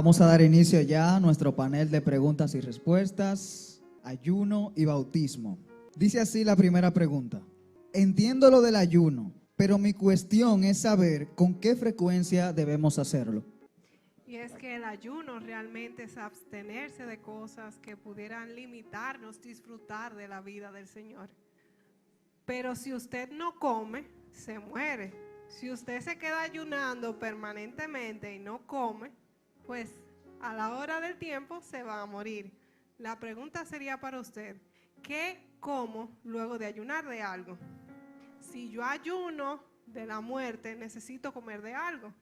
Vamos a dar inicio ya a nuestro panel de preguntas y respuestas, ayuno y bautismo. Dice así la primera pregunta. Entiendo lo del ayuno, pero mi cuestión es saber con qué frecuencia debemos hacerlo. Y es que el ayuno realmente es abstenerse de cosas que pudieran limitarnos, disfrutar de la vida del Señor. Pero si usted no come, se muere. Si usted se queda ayunando permanentemente y no come, pues a la hora del tiempo se va a morir. La pregunta sería para usted, ¿qué como luego de ayunar de algo? Si yo ayuno de la muerte, necesito comer de algo.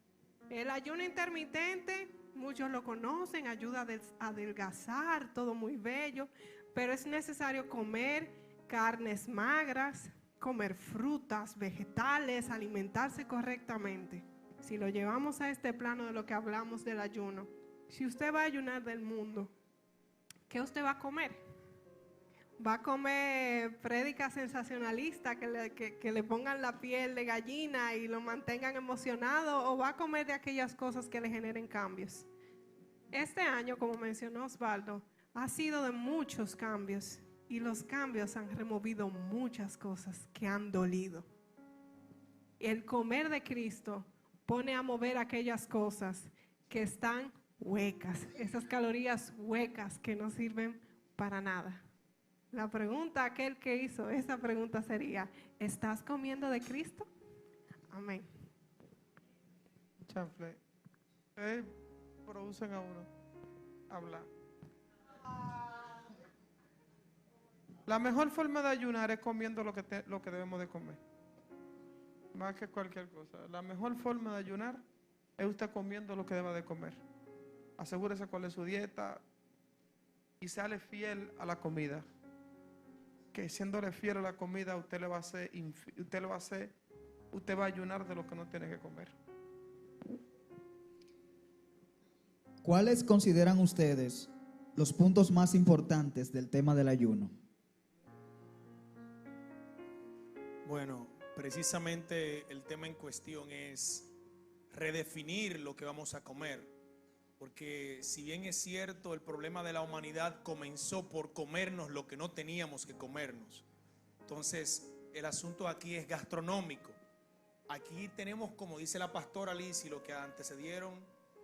El ayuno intermitente, muchos lo conocen, ayuda a adelgazar, todo muy bello, pero es necesario comer carnes magras, comer frutas, vegetales, alimentarse correctamente. Si lo llevamos a este plano de lo que hablamos del ayuno, si usted va a ayunar del mundo, ¿qué usted va a comer? ¿Va a comer prédicas sensacionalistas que le pongan la piel de gallina y lo mantengan emocionado? ¿O va a comer de aquellas cosas que le generen cambios? Este año, como mencionó Osvaldo, ha sido de muchos cambios y los cambios han removido muchas cosas que han dolido. El comer de Cristo pone a mover aquellas cosas que están huecas, esas calorías huecas que no sirven para nada. La pregunta, aquel que hizo esa pregunta sería, ¿estás comiendo de Cristo? Amén. Chanfle, producen a uno hablar. La mejor forma de ayunar es comiendo lo que debemos de comer. Más que cualquier cosa. La mejor forma de ayunar es usted comiendo lo que deba de comer. Asegúrese cuál es su dieta y séale fiel a la comida. Que siéndole fiel a la comida, usted va a ayunar de lo que no tiene que comer. ¿Cuáles consideran ustedes los puntos más importantes del tema del ayuno? Bueno, precisamente el tema en cuestión es redefinir lo que vamos a comer, porque si bien es cierto, el problema de la humanidad comenzó por comernos lo que no teníamos que comernos. Entonces, el asunto aquí es gastronómico. Aquí tenemos, como dice la pastora Liz y lo que antecedieron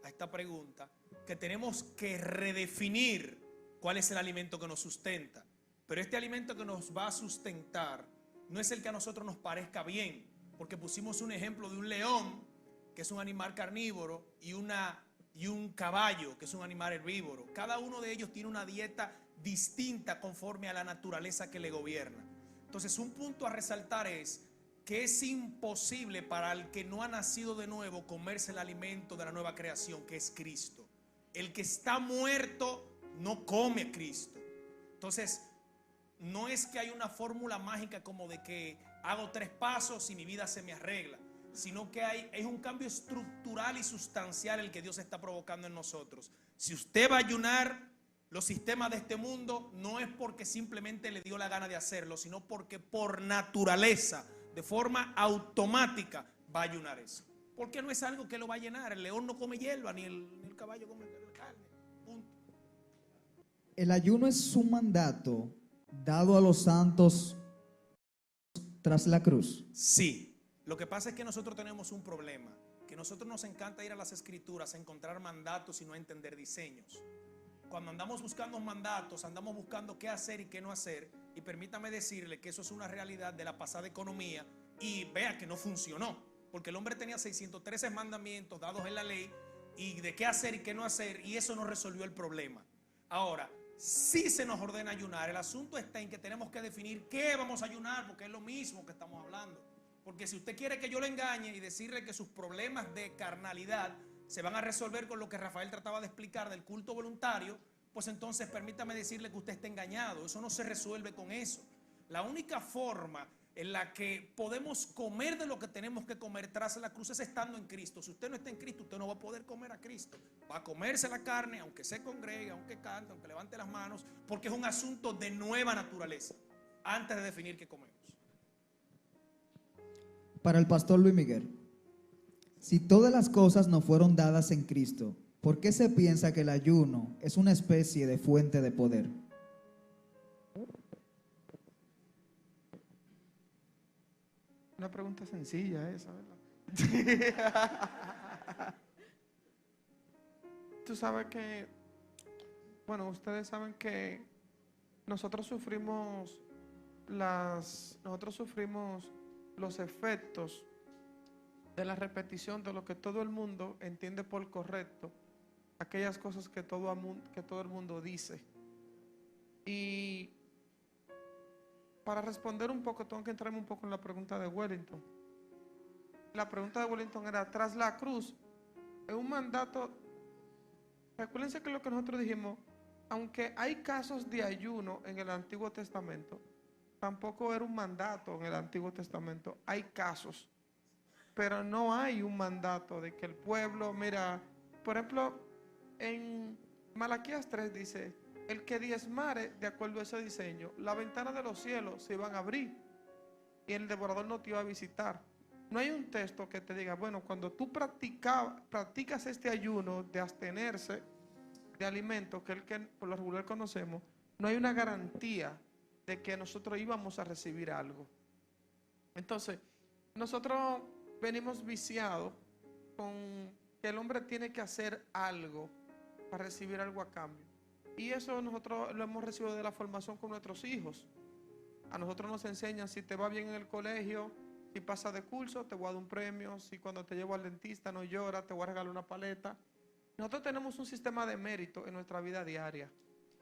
a esta pregunta, que tenemos que redefinir cuál es el alimento que nos sustenta. Pero este alimento que nos va a sustentar no es el que a nosotros nos parezca bien, porque pusimos un ejemplo de un león, que es un animal carnívoro, y un caballo, que es un animal herbívoro. Cada uno de ellos tiene una dieta distinta conforme a la naturaleza que le gobierna. Entonces, un punto a resaltar es que es imposible para el que no ha nacido de nuevo comerse el alimento de la nueva creación, que es Cristo. El que está muerto no come a Cristo. Entonces, no es que hay una fórmula mágica como de que hago 3 pasos y mi vida se me arregla, sino que es un cambio estructural y sustancial el que Dios está provocando en nosotros. Si usted va a ayunar los sistemas de este mundo, no es porque simplemente le dio la gana de hacerlo, sino porque por naturaleza, de forma automática, va a ayunar eso. Porque no es algo que lo va a llenar. El león no come hierba, ni el caballo come carne. Punto. El ayuno es un mandato dado a los santos tras la cruz. Sí, lo que pasa es que nosotros tenemos un problema, que nosotros nos encanta ir a las escrituras a encontrar mandatos y no a entender diseños. Cuando andamos buscando mandatos, andamos buscando qué hacer y qué no hacer, y permítame decirle que eso es una realidad de la pasada economía, y vea que no funcionó, porque el hombre tenía 613 mandamientos dados en la ley, y de qué hacer y qué no hacer, y eso no resolvió el problema. Ahora, sí se nos ordena ayunar. El asunto está en que tenemos que definir qué vamos a ayunar, porque es lo mismo que estamos hablando. Porque si usted quiere que yo le engañe y decirle que sus problemas de carnalidad se van a resolver con lo que Rafael trataba de explicar del culto voluntario, pues entonces permítame decirle que usted está engañado. Eso no se resuelve con eso. La única forma en la que podemos comer de lo que tenemos que comer tras la cruz es estando en Cristo. Si usted no está en Cristo, usted no va a poder comer a Cristo. Va a comerse la carne, aunque se congregue, aunque cante, aunque levante las manos, porque es un asunto de nueva naturaleza, antes de definir qué comemos. Para el pastor Luis Miguel, si todas las cosas nos fueron dadas en Cristo, ¿Por qué se piensa que el ayuno es una especie de fuente de poder? Una pregunta sencilla esa, ¿verdad? Tú sabes que, bueno, ustedes saben que nosotros sufrimos los efectos de la repetición de lo que todo el mundo entiende por correcto, aquellas cosas que todo el mundo dice. Y para responder un poco, tengo que entrarme un poco en la pregunta de Wellington. La pregunta de Wellington era, tras la cruz, es un mandato. Recuérdense que lo que nosotros dijimos, aunque hay casos de ayuno en el Antiguo Testamento, tampoco era un mandato en el Antiguo Testamento. Hay casos, pero no hay un mandato de que el pueblo, mira, por ejemplo, en Malaquías 3 dice, el que diezmare de acuerdo a ese diseño, las ventanas de los cielos se iban a abrir y el devorador no te iba a visitar. No hay un texto que te diga, bueno, cuando tú practicas este ayuno de abstenerse de alimentos, que es el que por lo regular conocemos, no hay una garantía de que nosotros íbamos a recibir algo. Entonces, nosotros venimos viciados con que el hombre tiene que hacer algo para recibir algo a cambio. Y eso nosotros lo hemos recibido de la formación con nuestros hijos. A nosotros nos enseñan, si te va bien en el colegio, si pasas de curso, te voy a dar un premio. Si cuando te llevo al dentista no llora, te voy a regalar una paleta. Nosotros tenemos un sistema de mérito en nuestra vida diaria.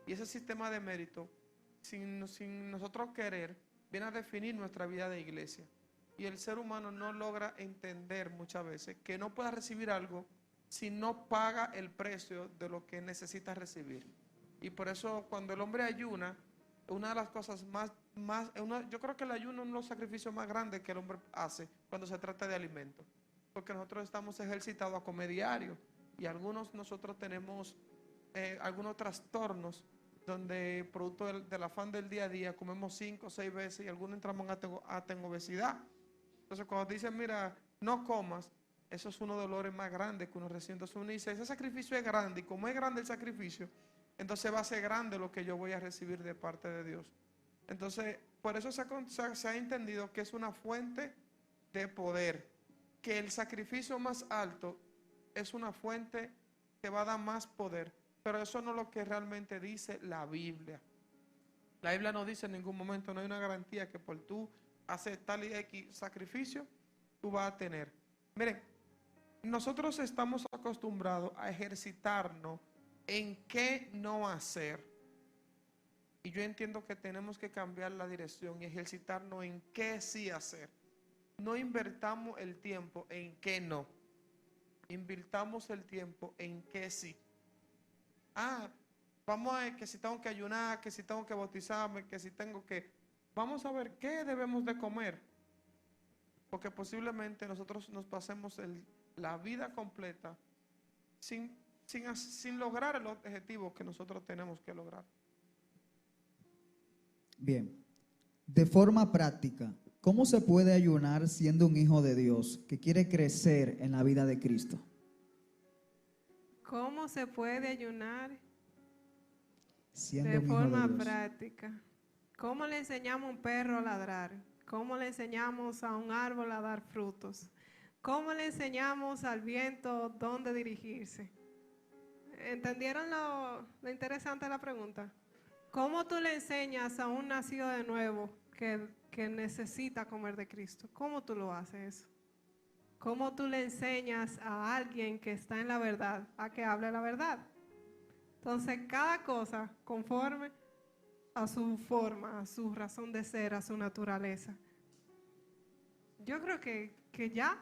Y ese sistema de mérito, sin nosotros querer, viene a definir nuestra vida de iglesia. Y el ser humano no logra entender muchas veces que no pueda recibir algo si no paga el precio de lo que necesita recibir. Y por eso cuando el hombre ayuna, una de las cosas yo creo que el ayuno es uno de los sacrificios más grandes que el hombre hace cuando se trata de alimentos. Porque nosotros estamos ejercitados a comer diario y nosotros tenemos algunos trastornos donde producto del afán del día a día comemos 5 o 6 veces y algunos entramos en obesidad. Entonces cuando dicen, mira, no comas, eso es uno de los dolores más grandes que uno recibe. Entonces uno dice, ese sacrificio es grande y como es grande el sacrificio, entonces va a ser grande lo que yo voy a recibir de parte de Dios. Entonces, por eso se ha entendido que es una fuente de poder, que el sacrificio más alto es una fuente que va a dar más poder, pero eso no es lo que realmente dice la Biblia. La Biblia no dice en ningún momento, no hay una garantía que por tú hacer tal y X sacrificio, tú vas a tener. Miren, nosotros estamos acostumbrados a ejercitarnos en qué no hacer. Y yo entiendo que tenemos que cambiar la dirección y ejercitarnos en qué sí hacer. No invertamos el tiempo en qué no. Invirtamos el tiempo en qué sí. Vamos a ver que si tengo que ayunar, que si tengo que bautizarme, que si tengo que... Vamos a ver qué debemos de comer. Porque posiblemente nosotros nos pasemos la vida completa sin lograr el objetivo que nosotros tenemos que lograr. Bien, de forma práctica, ¿cómo se puede ayunar siendo un hijo de Dios que quiere crecer en la vida de Cristo? ¿Cómo se puede ayunar Siendo de un hijo de forma Dios. práctica? ¿Cómo le enseñamos a un perro a ladrar? ¿Cómo le enseñamos a un árbol a dar frutos? ¿Cómo le enseñamos al viento dónde dirigirse? ¿Entendieron lo interesante de la pregunta? ¿Cómo tú le enseñas a un nacido de nuevo que necesita comer de Cristo? ¿Cómo tú lo haces eso? ¿Cómo tú le enseñas a alguien que está en la verdad a que hable la verdad? Entonces, cada cosa conforme a su forma, a su razón de ser, a su naturaleza. Yo creo que ya.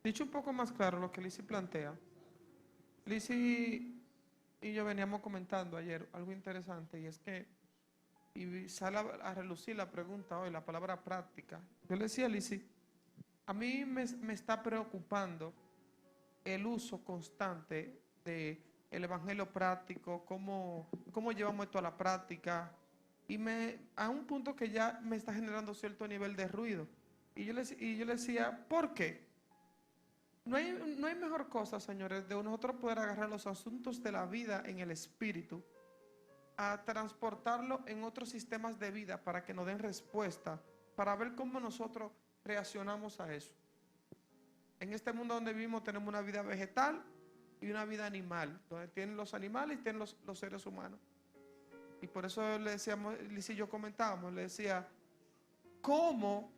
Dicho un poco más claro lo que Lizzy plantea. Lizzy y yo veníamos comentando ayer algo interesante y es que, y sale a relucir la pregunta hoy, la palabra práctica. Yo le decía a Lizzy, a mí me está preocupando el uso constante del evangelio práctico, cómo llevamos esto a la práctica, y a un punto que ya me está generando cierto nivel de ruido. Y yo le decía, ¿por qué? No hay mejor cosa, señores, de nosotros poder agarrar los asuntos de la vida en el espíritu, a transportarlo en otros sistemas de vida para que nos den respuesta, para ver cómo nosotros reaccionamos a eso. En este mundo donde vivimos tenemos una vida vegetal y una vida animal, donde tienen los animales y tienen los seres humanos. Y por eso le decíamos, Liz y yo comentábamos, le decía, ¿cómo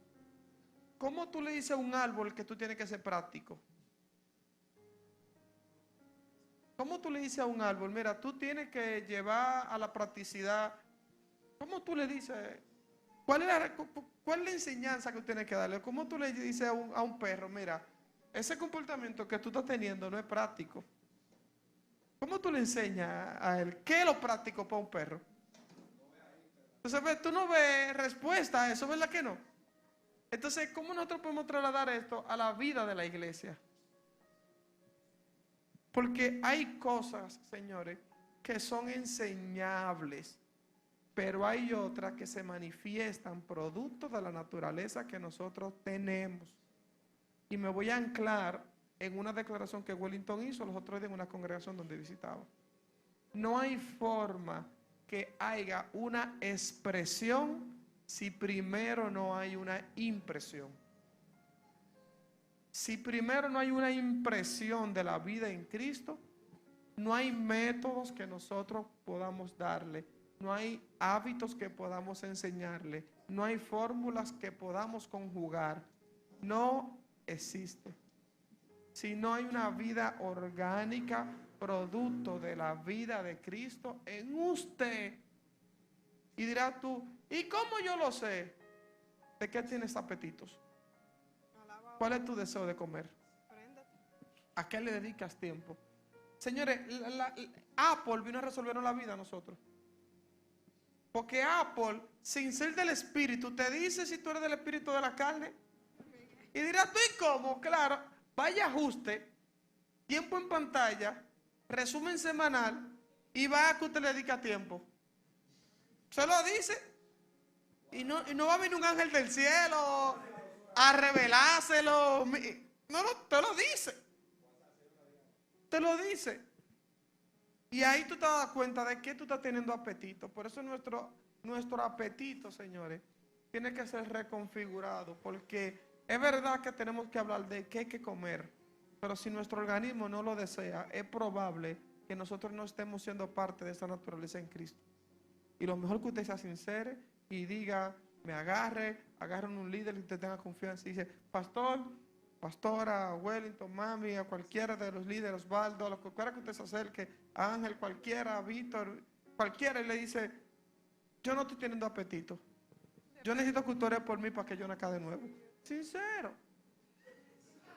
tú le dices a un árbol que tú tienes que ser práctico? ¿Cómo tú le dices a un árbol, mira, tú tienes que llevar a la practicidad? ¿Cómo tú le dices? ¿Cuál es la enseñanza que tú tienes que darle? ¿Cómo tú le dices a un perro, mira, ese comportamiento que tú estás teniendo no es práctico? ¿Cómo tú le enseñas a él qué es lo práctico para un perro? Entonces, tú no ves respuesta a eso, ¿verdad que no? Entonces, ¿cómo nosotros podemos trasladar esto a la vida de la iglesia? Porque hay cosas, señores, que son enseñables, pero hay otras que se manifiestan producto de la naturaleza que nosotros tenemos. Y me voy a anclar en una declaración que Wellington hizo los otros días en una congregación donde visitaba. No hay forma que haya una expresión si primero no hay una impresión. Si primero no hay una impresión de la vida en Cristo, no hay métodos que nosotros podamos darle, no hay hábitos que podamos enseñarle, no hay fórmulas que podamos conjugar. No existe. Si no hay una vida orgánica, producto de la vida de Cristo en usted. Y dirás tú, ¿y cómo yo lo sé? ¿De qué tienes apetitos? ¿Cuál es tu deseo de comer? ¿A qué le dedicas tiempo? Señores, Apple vino a resolvernos la vida a nosotros. Porque Apple, sin ser del espíritu, te dice si tú eres del espíritu o de la carne. Y dirás tú, ¿y cómo? Claro, vaya ajuste, tiempo en pantalla, resumen semanal y va a que usted le dedica tiempo. Se lo dice. Y no va a venir un ángel del cielo a revelárselo. No, te lo dice. Te lo dice. Y ahí tú te das cuenta de que tú estás teniendo apetito. Por eso nuestro apetito, señores, tiene que ser reconfigurado. Porque es verdad que tenemos que hablar de qué hay que comer. Pero si nuestro organismo no lo desea, es probable que nosotros no estemos siendo parte de esa naturaleza en Cristo. Y lo mejor que usted sea sincero y diga, me agarren un líder que usted tenga confianza y dice, pastor, pastora, Wellington, mami, a cualquiera de los líderes, Osvaldo, a cualquiera que usted se acerque, Ángel, cualquiera, Víctor, cualquiera, y le dice, yo no estoy teniendo apetito. Yo necesito que usted ore por mí para que yo nazca de nuevo. Sincero.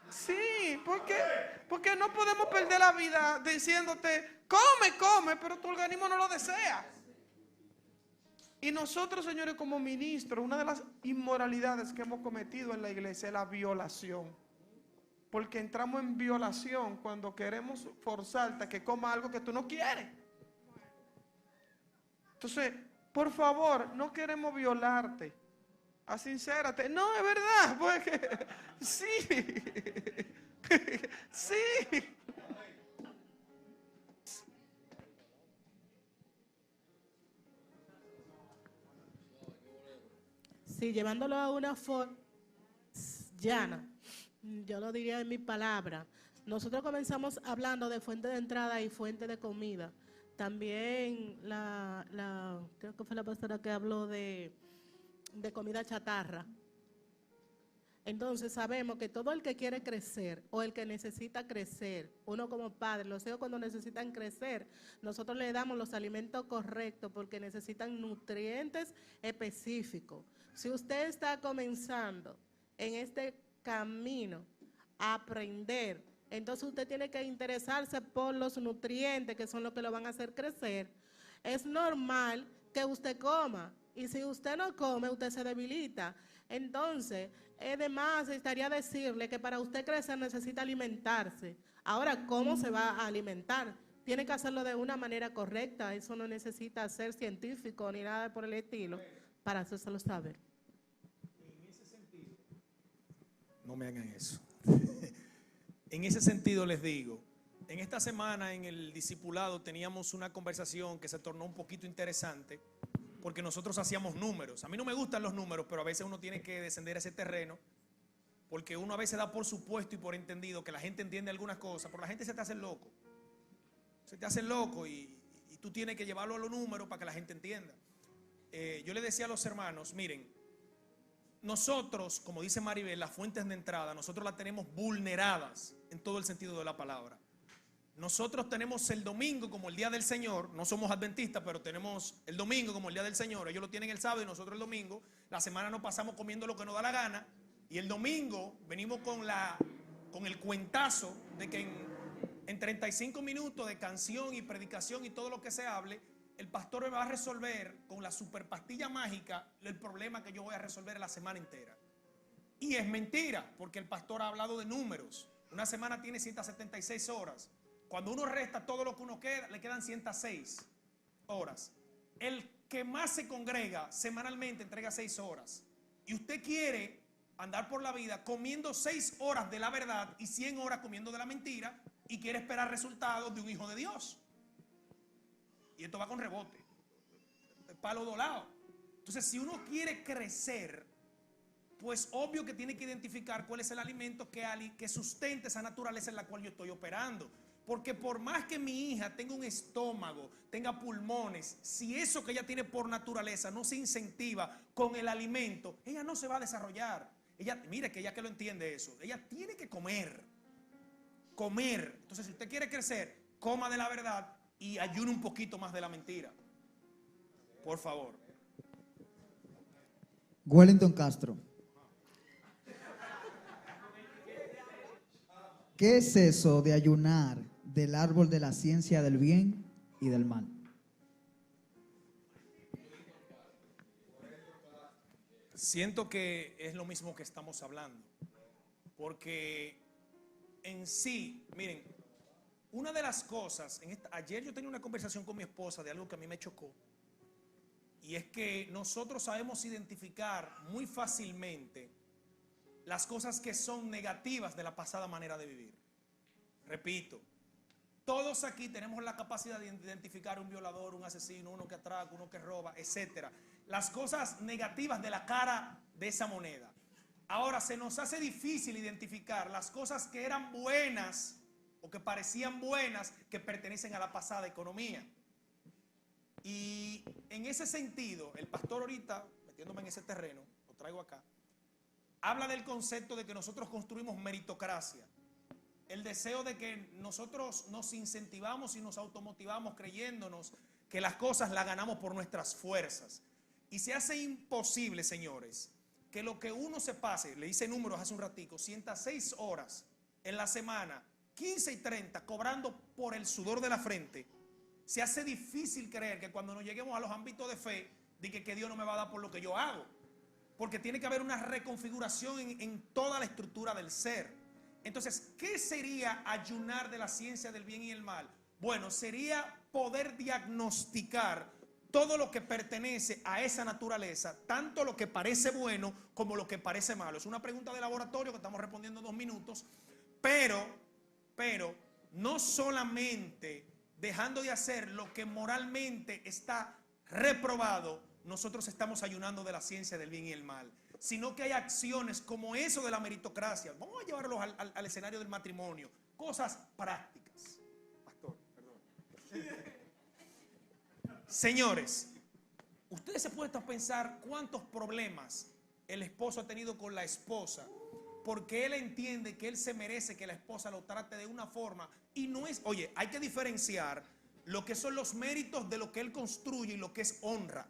Sí, porque no podemos perder la vida diciéndote, come, pero tu organismo no lo desea. Y nosotros, señores, como ministros, una de las inmoralidades que hemos cometido en la iglesia es la violación. Porque entramos en violación cuando queremos forzarte a que coma algo que tú no quieres. Entonces, por favor, no queremos violarte. Asincérate. No, es verdad, porque sí. Sí. Sí, llevándolo a una forma llana, yo lo diría en mi palabra. Nosotros comenzamos hablando de fuente de entrada y fuente de comida. También creo que fue la pastora que habló de comida chatarra. Entonces sabemos que todo el que quiere crecer o el que necesita crecer, uno como padre, los hijos cuando necesitan crecer, nosotros le damos los alimentos correctos porque necesitan nutrientes específicos. Si usted está comenzando en este camino a aprender, entonces usted tiene que interesarse por los nutrientes que son los que lo van a hacer crecer. Es normal que usted coma y si usted no come, usted se debilita. Entonces, además, estaría decirle que para usted crecer necesita alimentarse. Ahora, ¿cómo se va a alimentar? Tiene que hacerlo de una manera correcta. Eso no necesita ser científico ni nada por el estilo para hacérselo saber. En ese sentido, no me hagan eso. En ese sentido les digo, en esta semana en el discipulado teníamos una conversación que se tornó un poquito interesante porque nosotros hacíamos números. A mí no me gustan los números, pero a veces uno tiene que descender a ese terreno porque uno a veces da por supuesto y por entendido que la gente entiende algunas cosas, pero la gente se te hace loco. Se te hace loco y tú tienes que llevarlo a los números para que la gente entienda. Yo le decía a los hermanos, miren, nosotros, como dice Maribel, las fuentes de entrada, nosotros las tenemos vulneradas en todo el sentido de la palabra. Nosotros tenemos el domingo como el día del Señor, no somos adventistas, pero tenemos el domingo como el día del Señor. Ellos lo tienen el sábado y nosotros el domingo. La semana nos pasamos comiendo lo que nos da la gana y el domingo venimos con el cuentazo de que en 35 minutos de canción y predicación y todo lo que se hable, el pastor me va a resolver con la super pastilla mágica el problema que yo voy a resolver la semana entera. Y es mentira, porque el pastor ha hablado de números. Una semana tiene 176 horas. Cuando uno resta todo lo que uno queda, le quedan 106 horas. El que más se congrega semanalmente entrega 6 horas. Y usted quiere andar por la vida comiendo 6 horas de la verdad y 100 horas comiendo de la mentira y quiere esperar resultados de un hijo de Dios. Y esto va con rebote, palo dolado. Entonces, si uno quiere crecer, pues obvio que tiene que identificar cuál es el alimento que sustente esa naturaleza en la cual yo estoy operando. Porque por más que mi hija tenga un estómago, tenga pulmones, si eso que ella tiene por naturaleza no se incentiva con el alimento, ella no se va a desarrollar. Mire que ella que lo entiende eso, ella tiene que comer. Entonces, si usted quiere crecer, coma de la verdad y ayune un poquito más de la mentira. Por favor. Wellington Castro. ¿Qué es eso de ayunar del árbol de la ciencia del bien y del mal? Siento que es lo mismo que estamos hablando. Porque en sí, miren, una de las cosas, ayer yo tenía una conversación con mi esposa de algo que a mí me chocó. Y es que nosotros sabemos identificar muy fácilmente las cosas que son negativas de la pasada manera de vivir. Repito, todos aquí tenemos la capacidad de identificar un violador, un asesino, uno que atraca, uno que roba, etc. Las cosas negativas de la cara de esa moneda. Ahora, se nos hace difícil identificar las cosas que eran buenas o que parecían buenas que pertenecen a la pasada economía. Y en ese sentido, el pastor ahorita, metiéndome en ese terreno, lo traigo acá, habla del concepto de que nosotros construimos meritocracia. El deseo de que nosotros nos incentivamos y nos automotivamos creyéndonos que las cosas las ganamos por nuestras fuerzas. Y se hace imposible, señores, que lo que uno se pase, le hice números hace un ratico, 106 horas en la semana, 15 y 30, cobrando por el sudor de la frente. Se hace difícil creer que cuando nos lleguemos a los ámbitos de fe, diga que Dios no me va a dar por lo que yo hago. Porque tiene que haber una reconfiguración en toda la estructura del ser. Entonces, ¿qué sería ayunar de la ciencia del bien y el mal? Bueno, sería poder diagnosticar todo lo que pertenece a esa naturaleza, tanto lo que parece bueno como lo que parece malo. Es una pregunta de laboratorio que estamos respondiendo en 2 minutos, pero no solamente dejando de hacer lo que moralmente está reprobado, nosotros estamos ayunando de la ciencia del bien y el mal, sino que hay acciones como eso de la meritocracia. Vamos a llevarlos al escenario del matrimonio, cosas prácticas. Pastor, perdón. Señores, ustedes se pueden pensar cuántos problemas el esposo ha tenido con la esposa porque él entiende que él se merece que la esposa lo trate de una forma y no es, oye, hay que diferenciar lo que son los méritos de lo que él construye y lo que es honra,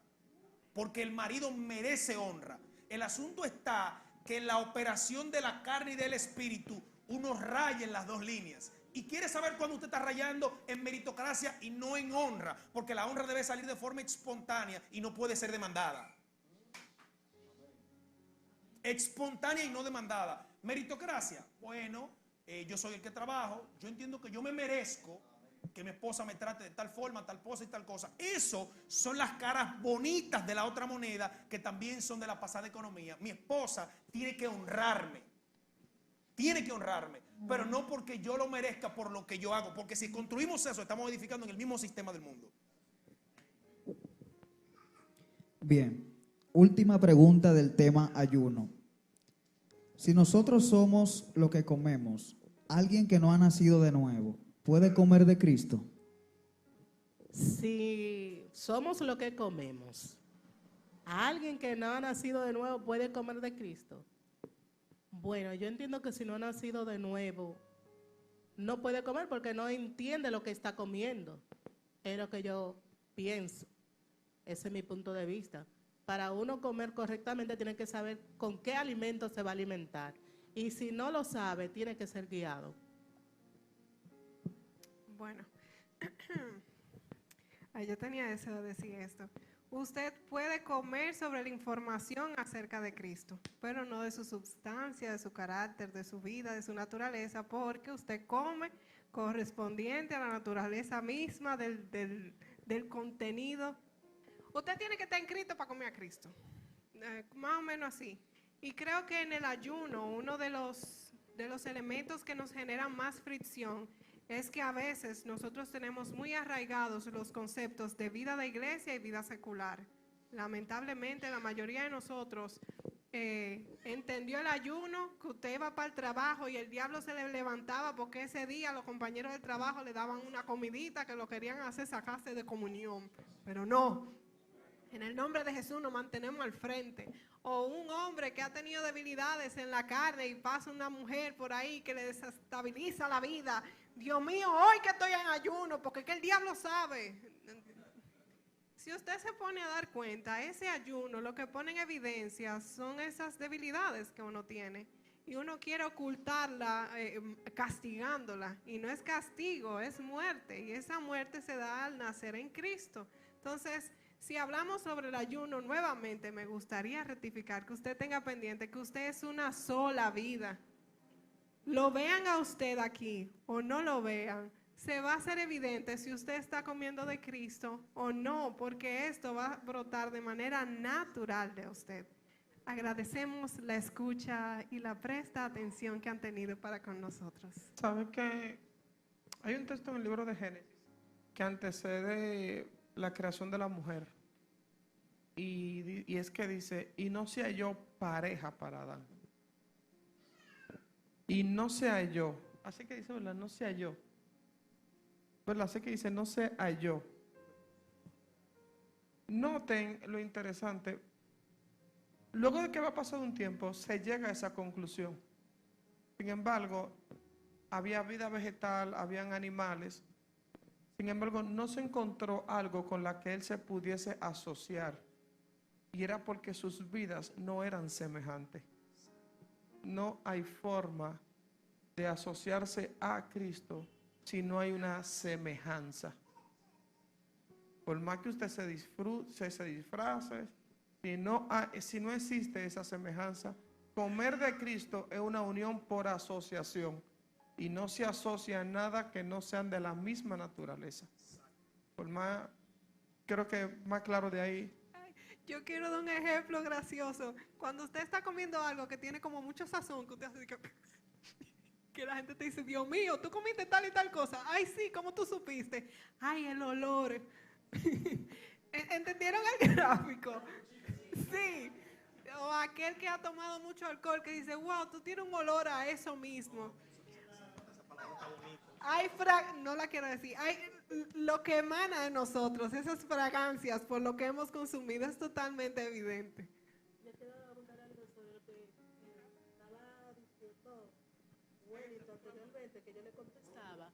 porque el marido merece honra. El asunto está que en la operación de la carne y del espíritu uno raya en las 2 líneas. Y quiere saber cuándo usted está rayando en meritocracia y no en honra, porque la honra debe salir de forma espontánea y no puede ser demandada. Espontánea y no demandada. Meritocracia, bueno, yo soy el que trabajo, yo entiendo que yo me merezco que mi esposa me trate de tal forma, tal cosa y tal cosa. Eso son las caras bonitas de la otra moneda que también son de la pasada economía. Mi esposa tiene que honrarme. tiene que honrarme, pero no porque yo lo merezca por lo que yo hago, porque si construimos eso, estamos edificando en el mismo sistema del mundo. Bien, última pregunta del tema ayuno. Si nosotros somos lo que comemos, alguien que no ha nacido de nuevo, ¿puede comer de Cristo? Si somos lo que comemos, alguien que no ha nacido de nuevo puede comer de Cristo. Bueno, yo entiendo que si no ha nacido de nuevo, no puede comer porque no entiende lo que está comiendo. Es lo que yo pienso. Ese es mi punto de vista. Para uno comer correctamente tiene que saber con qué alimento se va a alimentar. Y si no lo sabe, tiene que ser guiado. Bueno, yo tenía deseo de decir esto. Usted puede comer sobre la información acerca de Cristo, pero no de su substancia, de su carácter, de su vida, de su naturaleza, porque usted come correspondiente a la naturaleza misma del contenido. Usted tiene que estar en Cristo para comer a Cristo, más o menos así. Y creo que en el ayuno, uno de los elementos que nos generan más fricción es que a veces nosotros tenemos muy arraigados los conceptos de vida de iglesia y vida secular. Lamentablemente la mayoría de nosotros entendió el ayuno, que usted iba para el trabajo y el diablo se le levantaba porque ese día los compañeros del trabajo le daban una comidita que lo querían hacer sacarse de comunión. Pero no, en el nombre de Jesús nos mantenemos al frente. O un hombre que ha tenido debilidades en la carne y pasa una mujer por ahí que le desestabiliza la vida. Dios mío, hoy que estoy en ayuno, porque es que el diablo sabe. Si usted se pone a dar cuenta, ese ayuno lo que pone en evidencia son esas debilidades que uno tiene. Y uno quiere ocultarla castigándola. Y no es castigo, es muerte. Y esa muerte se da al nacer en Cristo. Entonces, si hablamos sobre el ayuno nuevamente, me gustaría rectificar que usted tenga pendiente que usted es una sola vida. Lo vean a usted aquí o no lo vean, se va a hacer evidente si usted está comiendo de Cristo o no, porque esto va a brotar de manera natural de usted. Agradecemos la escucha y la presta atención que han tenido para con nosotros. ¿Sabe que hay un texto en el libro de Génesis que antecede la creación de la mujer? Y es que dice, y no se halló pareja para Adán. Y no se halló. Así que dice, ¿verdad? No se halló. ¿Verdad? Así que dice, no se halló. Noten lo interesante. Luego de que va pasado un tiempo, se llega a esa conclusión. Sin embargo, había vida vegetal, habían animales. Sin embargo, no se encontró algo con la que él se pudiese asociar. Y era porque sus vidas no eran semejantes. No hay forma de asociarse a Cristo si no hay una semejanza. Por más que usted se disfrace, si no existe esa semejanza, comer de Cristo es una unión por asociación y no se asocia a nada que no sean de la misma naturaleza. Por más, creo que más claro de ahí. Yo quiero dar un ejemplo gracioso. Cuando usted está comiendo algo que tiene como mucho sazón, que usted hace que la gente te dice, Dios mío, tú comiste tal y tal cosa. Ay, sí, ¿cómo tú supiste? Ay, el olor. ¿Entendieron el gráfico? Sí. O aquel que ha tomado mucho alcohol que dice, wow, tú tienes un olor a eso mismo. Hay no la quiero decir. Hay lo que emana de nosotros, esas fragancias por lo que hemos consumido es totalmente evidente. Yo quiero abundar algo sobre lo que estaba diciendo Wellington anteriormente, que yo le contestaba.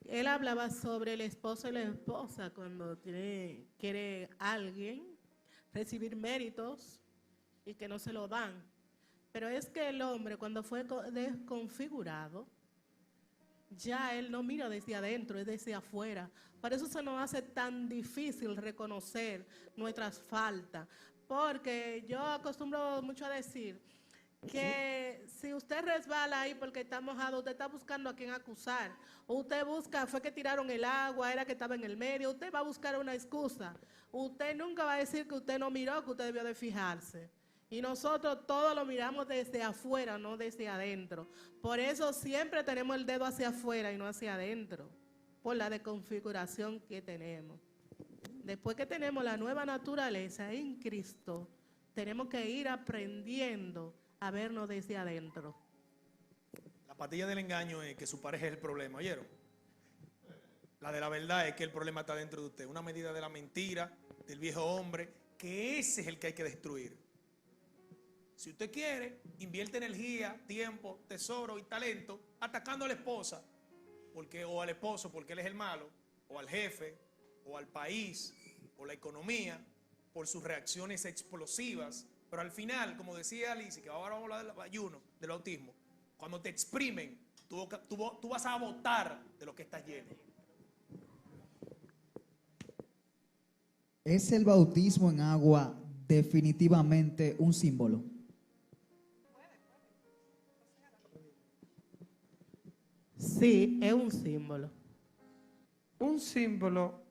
Él hablaba sobre el esposo y la esposa cuando quiere alguien recibir méritos y que no se lo dan. Pero es que el hombre, cuando fue desconfigurado, ya él no mira desde adentro, es desde afuera. Por eso se nos hace tan difícil reconocer nuestras faltas. Porque yo acostumbro mucho a decir que si usted resbala ahí porque está mojado, usted está buscando a quién acusar. O usted busca, fue que tiraron el agua, era que estaba en el medio. Usted va a buscar una excusa. Usted nunca va a decir que usted no miró, que usted debió de fijarse. Y nosotros todo lo miramos desde afuera, no desde adentro. Por eso siempre tenemos el dedo hacia afuera y no hacia adentro, por la desconfiguración que tenemos. Después que tenemos la nueva naturaleza en Cristo, tenemos que ir aprendiendo a vernos desde adentro. La patilla del engaño es que su pareja es el problema, ¿oyeron? La de la verdad es que el problema está dentro de usted. Una medida de la mentira, del viejo hombre, que ese es el que hay que destruir. Si usted quiere, invierte energía, tiempo, tesoro y talento atacando a la esposa o al esposo porque él es el malo, o al jefe, o al país, o la economía, por sus reacciones explosivas. Pero al final, como decía Alicia, que ahora vamos a hablar del ayuno, del autismo, cuando te exprimen, tú vas a botar de lo que estás lleno. ¿Es el bautismo en agua definitivamente un símbolo? Sí, es un símbolo. Un símbolo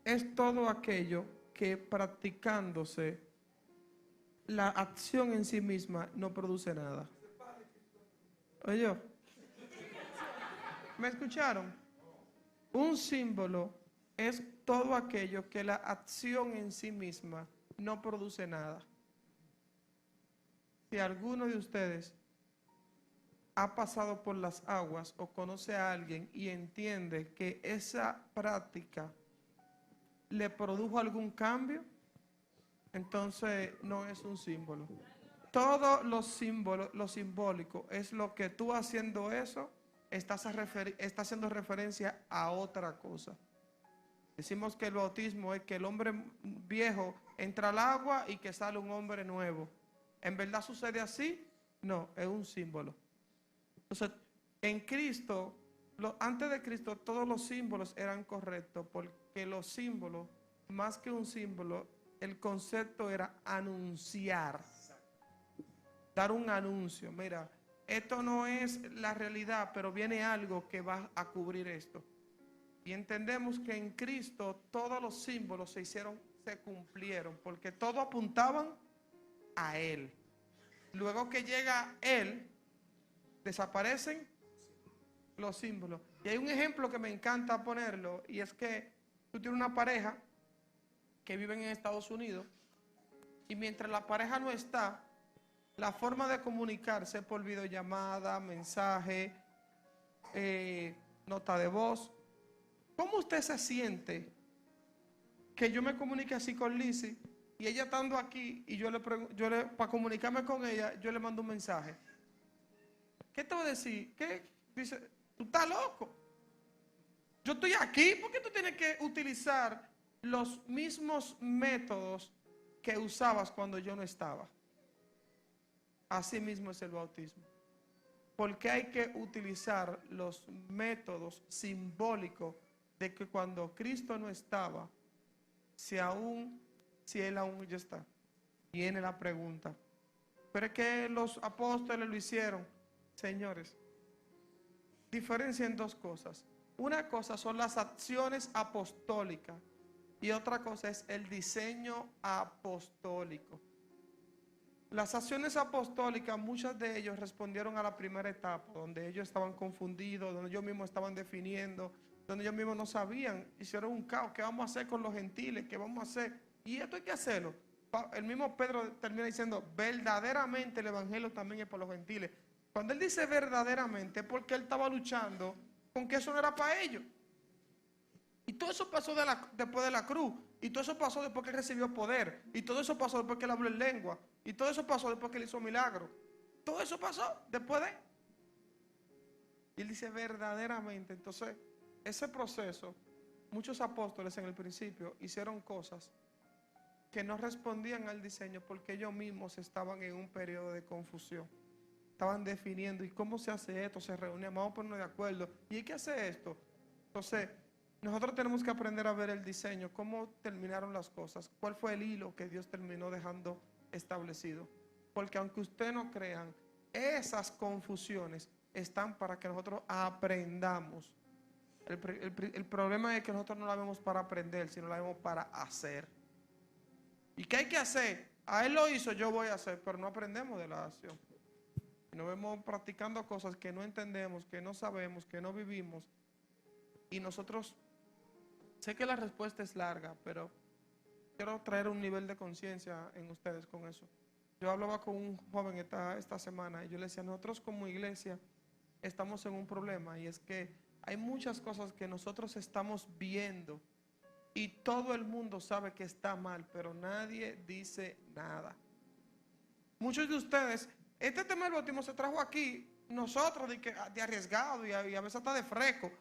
es todo aquello que practicándose la acción en sí misma no produce nada. Oye, ¿me escucharon? Un símbolo es todo aquello que la acción en sí misma no produce nada. Si alguno de ustedes ha pasado por las aguas o conoce a alguien y entiende que esa práctica le produjo algún cambio, entonces no es un símbolo. Todo lo simbólico es lo que tú haciendo eso está haciendo referencia a otra cosa. Decimos que el bautismo es que el hombre viejo entra al agua y que sale un hombre nuevo. ¿En verdad sucede así? No, es un símbolo. Entonces, en Cristo, antes de Cristo, todos los símbolos eran correctos, porque los símbolos, más que un símbolo, el concepto era anunciar, dar un anuncio. Mira, esto no es la realidad, pero viene algo que va a cubrir esto. Y entendemos que en Cristo todos los símbolos se cumplieron, porque todos apuntaban a Él. Luego que llega Él, desaparecen los símbolos. Y hay un ejemplo que me encanta ponerlo, y es que tú tienes una pareja que vive en Estados Unidos, y mientras la pareja no está, la forma de comunicarse es por videollamada, mensaje, nota de voz. ¿Cómo usted se siente que yo me comunique así con Lizzy y ella estando aquí y para comunicarme con ella, yo le mando un mensaje? ¿Qué te voy a decir? ¿Qué? Dice, tú estás loco. Yo estoy aquí, ¿por qué tú tienes que utilizar los mismos métodos que usabas cuando yo no estaba? Así mismo es el bautismo. Porque hay que utilizar los métodos simbólicos de que cuando Cristo no estaba, si Él aún ya está. Viene la pregunta, ¿pero es que los apóstoles lo hicieron? Señores, diferencian dos cosas. Una cosa son las acciones apostólicas y otra cosa es el diseño apostólico. Las acciones apostólicas, muchas de ellos respondieron a la primera etapa, donde ellos estaban confundidos, donde ellos mismos estaban definiendo, donde ellos mismos no sabían, hicieron un caos. ¿Qué vamos a hacer con los gentiles? ¿Qué vamos a hacer? Y esto hay que hacerlo. El mismo Pedro termina diciendo, verdaderamente el evangelio también es por los gentiles. Cuando él dice verdaderamente, es porque él estaba luchando con que eso no era para ellos. Y todo eso pasó después de la cruz. Y todo eso pasó después que él recibió poder. Y todo eso pasó después que él habló en lengua. Y todo eso pasó después que él hizo milagros. Todo eso pasó después de. Y él dice verdaderamente. Entonces, ese proceso, muchos apóstoles en el principio hicieron cosas que no respondían al diseño porque ellos mismos estaban en un periodo de confusión. Estaban definiendo, ¿y cómo se hace esto? Se reunían, vamos a ponernos de acuerdo. ¿Y hay que hacer esto? Entonces, nosotros tenemos que aprender a ver el diseño, cómo terminaron las cosas, cuál fue el hilo que Dios terminó dejando establecido. Porque aunque ustedes no crean, esas confusiones están para que nosotros aprendamos. El problema es que nosotros no la vemos para aprender, sino la vemos para hacer. ¿Y qué hay que hacer? a él lo hizo, yo voy a hacer, pero no aprendemos de la acción. Nos vemos practicando cosas que no entendemos, que no sabemos, que no vivimos. Y nosotros, sé que la respuesta es larga, pero quiero traer un nivel de conciencia en ustedes con eso. Yo hablaba con un joven esta semana y yo le decía, nosotros como iglesia estamos en un problema, y es que hay muchas cosas que nosotros estamos viendo y todo el mundo sabe que está mal, pero nadie dice nada. Muchos de ustedes, este tema del bautismo se trajo aquí, nosotros de arriesgado y a veces hasta de fresco.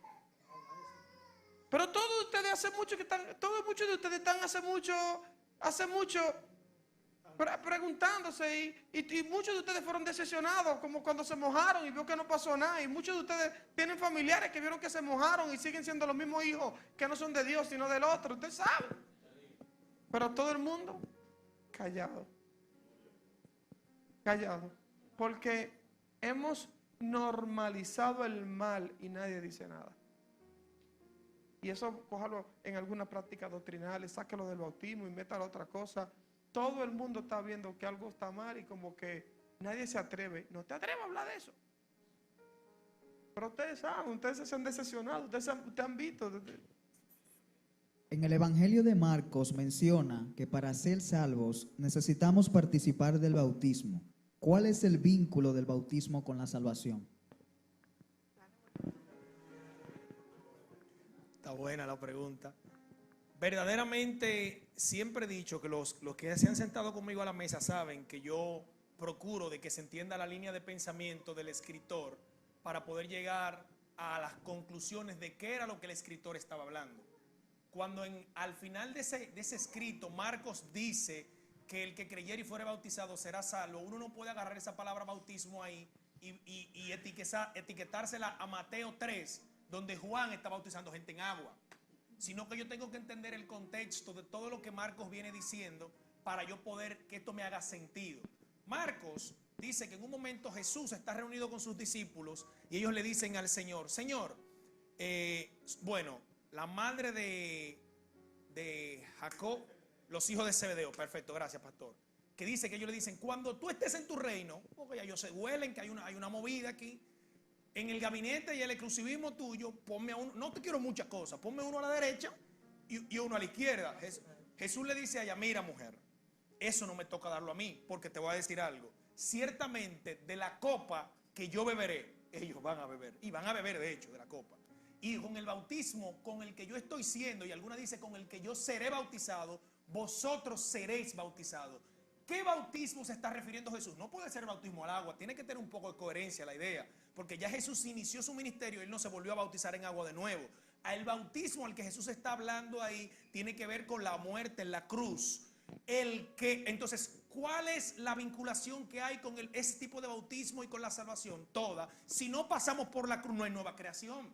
Pero todos ustedes muchos de ustedes están hace mucho preguntándose, y muchos de ustedes fueron decepcionados, como cuando se mojaron y vio que no pasó nada, y muchos de ustedes tienen familiares que vieron que se mojaron y siguen siendo los mismos hijos que no son de Dios sino del otro, usted sabe. Pero todo el mundo callado, porque hemos normalizado el mal y nadie dice nada. Y eso cójalo en alguna práctica doctrinal, sáquelo del bautismo y métalo a otra cosa. Todo el mundo está viendo que algo está mal y como que nadie se atreve. No te atreves a hablar de eso. Pero ustedes saben, ustedes se han decepcionado, ustedes han visto. En el Evangelio de Marcos menciona que para ser salvos necesitamos participar del bautismo. ¿Cuál es el vínculo del bautismo con la salvación? Está buena la pregunta. Verdaderamente siempre he dicho que los que se han sentado conmigo a la mesa saben que yo procuro de que se entienda la línea de pensamiento del escritor para poder llegar a las conclusiones de qué era lo que el escritor estaba hablando. Cuando al final de ese escrito Marcos dice que el que creyere y fuere bautizado será salvo, uno no puede agarrar esa palabra bautismo ahí y etiquetársela a Mateo 3, donde Juan está bautizando gente en agua, sino que yo tengo que entender el contexto de todo lo que Marcos viene diciendo para yo poder que esto me haga sentido. Marcos dice que en un momento Jesús está reunido con sus discípulos y ellos le dicen al Señor, la madre de Jacob, los hijos de Zebedeo, perfecto, gracias pastor, que dice que ellos le dicen, cuando tú estés en tu reino, porque ya ellos se huelen que hay una movida aquí, en el gabinete y el exclusivismo tuyo, ponme a uno, no te quiero muchas cosas, ponme uno a la derecha y uno a la izquierda. Jesús le dice a ella, mira mujer, eso no me toca darlo a mí, porque te voy a decir algo, ciertamente de la copa que yo beberé, ellos van a beber, y van a beber de hecho de la copa, y con el bautismo con el que yo estoy siendo, y alguna dice con el que yo seré bautizado, vosotros seréis bautizados. ¿Qué bautismo se está refiriendo Jesús? No puede ser bautismo al agua, tiene que tener un poco de coherencia la idea, porque ya Jesús inició su ministerio y él no se volvió a bautizar en agua de nuevo. El bautismo al que Jesús está hablando ahí tiene que ver con la muerte en la cruz. Entonces, ¿cuál es la vinculación que hay con ese tipo de bautismo y con la salvación? Toda. Si no pasamos por la cruz, no hay nueva creación.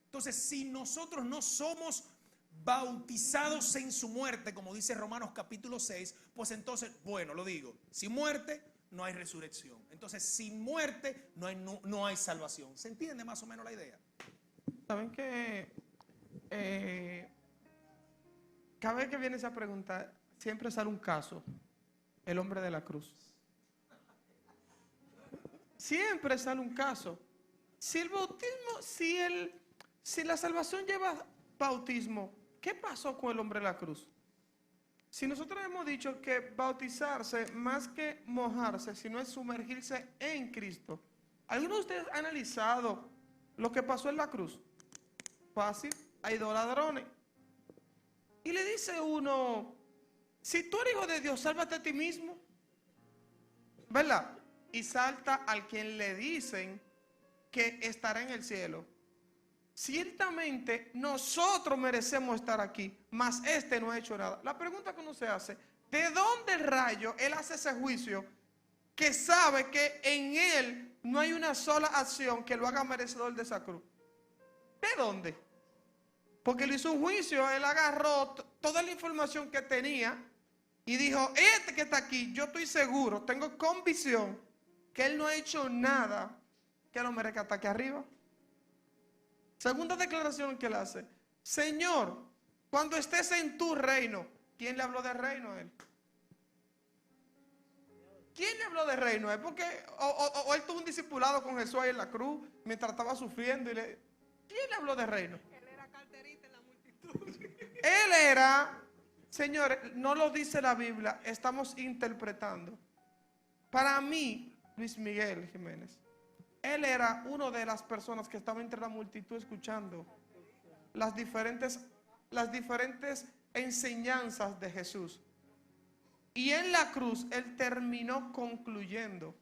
Entonces, si nosotros no somos bautizados en su muerte, como dice Romanos capítulo 6, pues entonces, lo digo, sin muerte no hay resurrección. Entonces, sin muerte no hay salvación. ¿Se entiende más o menos la idea? Saben que cada vez que viene esa pregunta, siempre sale un caso, el hombre de la cruz. Siempre sale un caso. Si el bautismo, si la salvación lleva bautismo, ¿qué pasó con el hombre de la cruz? Si nosotros hemos dicho que bautizarse más que mojarse, sino es sumergirse en Cristo. ¿Alguno de ustedes ha analizado lo que pasó en la cruz? Fácil, hay dos ladrones. Y le dice uno, si tú eres hijo de Dios, sálvate a ti mismo. ¿Verdad? Y salta al quien le dicen que estará en el cielo. Ciertamente nosotros merecemos estar aquí, mas este no ha hecho nada. La pregunta que uno se hace, ¿de dónde rayo él hace ese juicio que sabe que en él no hay una sola acción que lo haga merecedor de esa cruz? ¿De dónde? Porque él hizo un juicio, él agarró toda la información que tenía y dijo, este que está aquí, yo estoy seguro, tengo convicción que él no ha hecho nada que lo merezca estar aquí arriba. Segunda declaración que él hace, Señor, cuando estés en tu reino, ¿quién le habló del reino a él? ¿quién le habló de reino? ¿Es porque o él tuvo un discipulado con Jesús ahí en la cruz mientras estaba sufriendo? ¿Quién le habló de reino? Él era carterista en la multitud. Él era, señores, no lo dice la Biblia, estamos interpretando. Para mí, Luis Miguel Jiménez, él era una de las personas que estaba entre la multitud escuchando las diferentes enseñanzas de Jesús. Y en la cruz él terminó concluyendo,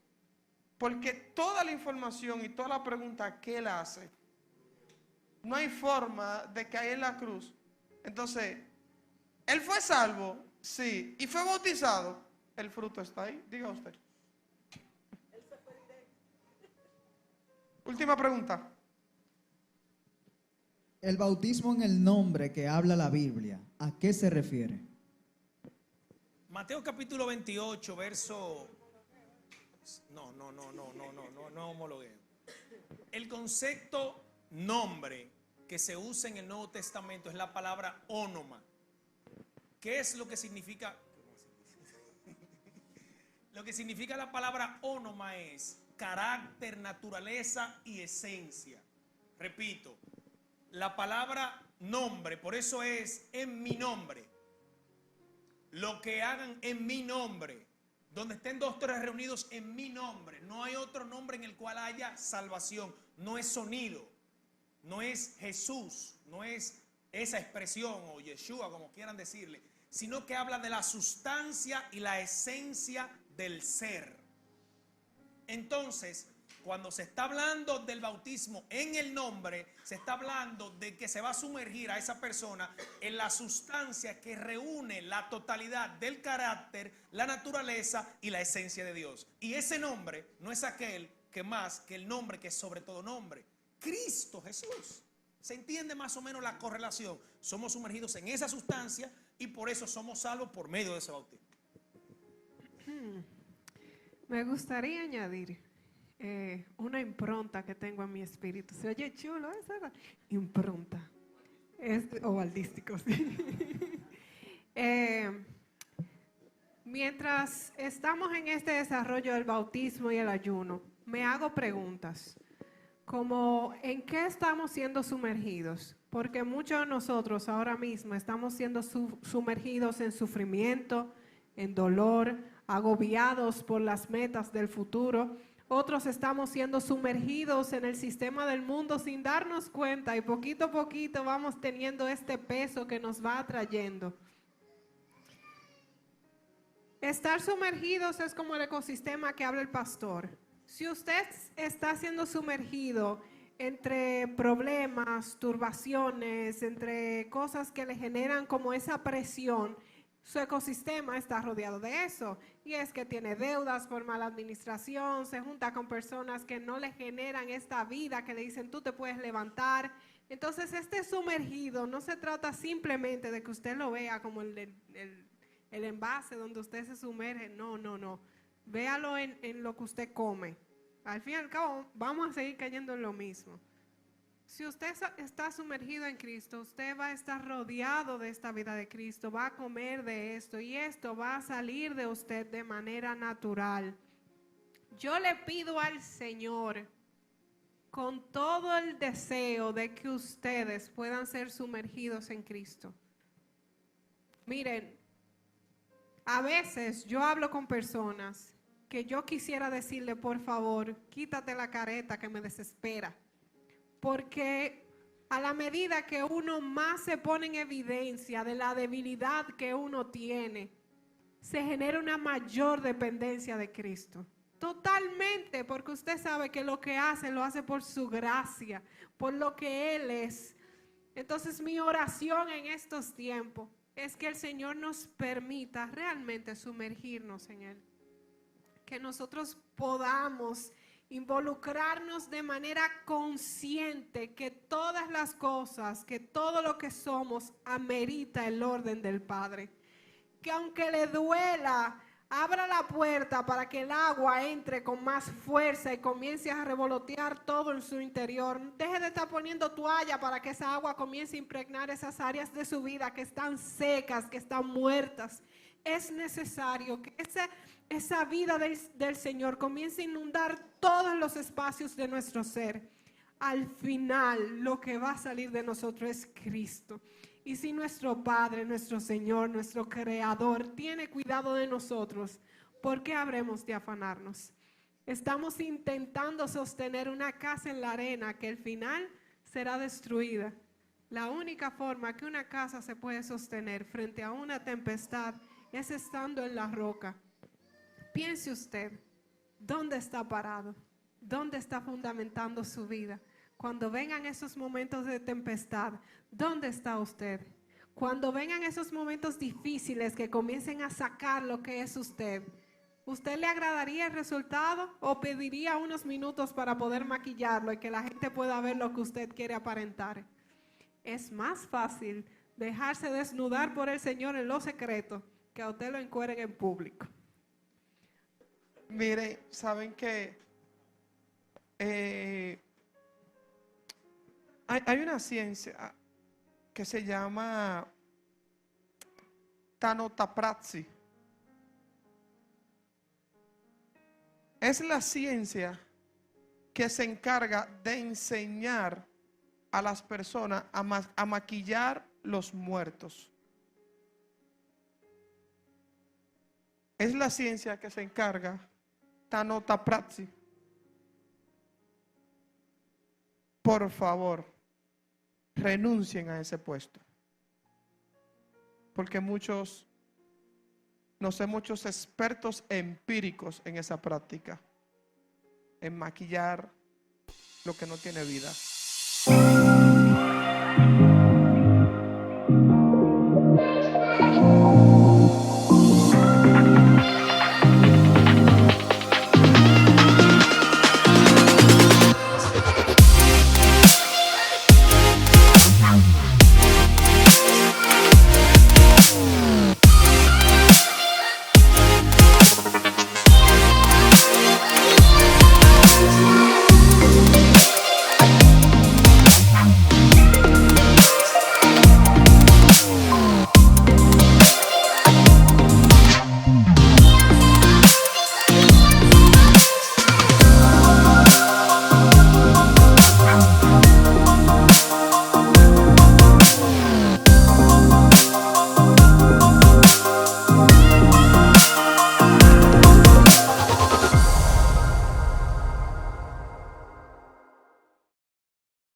porque toda la información y toda la pregunta que él hace, no hay forma de que ahí en la cruz. Entonces, él fue salvo, sí, y fue bautizado. El fruto está ahí, diga usted. Última pregunta. El bautismo en el nombre que habla la Biblia, ¿a qué se refiere? Mateo capítulo 28, verso... No homologué. El concepto nombre que se usa en el Nuevo Testamento es la palabra ónoma. ¿Qué es lo que significa? Lo que significa la palabra ónoma es carácter, naturaleza y esencia. Repito, la palabra nombre, por eso es en mi nombre. Lo que hagan en mi nombre, donde estén 2 o 3 reunidos en mi nombre, no hay otro nombre en el cual haya salvación. No es sonido, no es Jesús, no es esa expresión o Yeshua, como quieran decirle, sino que habla de la sustancia y la esencia del ser. Entonces, cuando se está hablando del bautismo en el nombre, se está hablando de que se va a sumergir a esa persona en la sustancia que reúne la totalidad del carácter, la naturaleza y la esencia de Dios. Y ese nombre no es aquel que más que el nombre que es sobre todo nombre, Cristo Jesús. ¿Se entiende más o menos la correlación? Somos sumergidos en esa sustancia y por eso somos salvos por medio de ese bautismo. Me gustaría añadir una impronta que tengo en mi espíritu. Se oye chulo esa impronta. Es ovaldístico, sí. Mientras estamos en este desarrollo del bautismo y el ayuno, me hago preguntas como ¿en qué estamos siendo sumergidos? Porque muchos de nosotros ahora mismo estamos siendo sumergidos en sufrimiento, en dolor, agobiados por las metas del futuro. Otros estamos siendo sumergidos en el sistema del mundo sin darnos cuenta y poquito a poquito vamos teniendo este peso que nos va atrayendo. Estar sumergidos es como el ecosistema que habla el pastor. Si usted está siendo sumergido entre problemas, turbaciones, entre cosas que le generan como esa presión, su ecosistema está rodeado de eso. Y es que tiene deudas por mala administración, se junta con personas que no le generan esta vida, que le dicen tú te puedes levantar. Entonces este sumergido no se trata simplemente de que usted lo vea como el envase donde usted se sumerge. No. Véalo en lo que usted come. Al fin y al cabo vamos a seguir cayendo en lo mismo. Si usted está sumergido en Cristo, usted va a estar rodeado de esta vida de Cristo, va a comer de esto y esto va a salir de usted de manera natural. Yo le pido al Señor con todo el deseo de que ustedes puedan ser sumergidos en Cristo. Miren, a veces yo hablo con personas que yo quisiera decirle, por favor, quítate la careta que me desespera. Porque a la medida que uno más se pone en evidencia de la debilidad que uno tiene, se genera una mayor dependencia de Cristo. Totalmente, porque usted sabe que lo que hace, lo hace por su gracia, por lo que Él es. Entonces mi oración en estos tiempos es que el Señor nos permita realmente sumergirnos en Él. Que nosotros podamos involucrarnos de manera consciente que todas las cosas, que todo lo que somos amerita el orden del Padre. Que aunque le duela, abra la puerta para que el agua entre con más fuerza y comience a revolotear todo en su interior. Deje de estar poniendo toalla para que esa agua comience a impregnar esas áreas de su vida que están secas, que están muertas. Es necesario que esa vida del Señor comience a inundar todos los espacios de nuestro ser, al final lo que va a salir de nosotros es Cristo. Y si nuestro Padre, nuestro Señor, nuestro Creador tiene cuidado de nosotros, ¿por qué habremos de afanarnos? Estamos intentando sostener una casa en la arena que al final será destruida. La única forma que una casa se puede sostener frente a una tempestad es estando en la roca. Piense usted, ¿dónde está parado? ¿Dónde está fundamentando su vida? Cuando vengan esos momentos de tempestad, ¿dónde está usted? Cuando vengan esos momentos difíciles que comiencen a sacar lo que es usted, ¿usted le agradaría el resultado o pediría unos minutos para poder maquillarlo y que la gente pueda ver lo que usted quiere aparentar? Es más fácil dejarse desnudar por el Señor en lo secreto que a usted lo encueren en público. Miren, saben que hay una ciencia que se llama Tanotapratsi. Es la ciencia que se encarga de enseñar a las personas a maquillar los muertos. Es la ciencia que se encarga, Tanotapratsi. Por favor, renuncien a ese puesto. Porque muchos expertos empíricos en esa práctica, en maquillar lo que no tiene vida.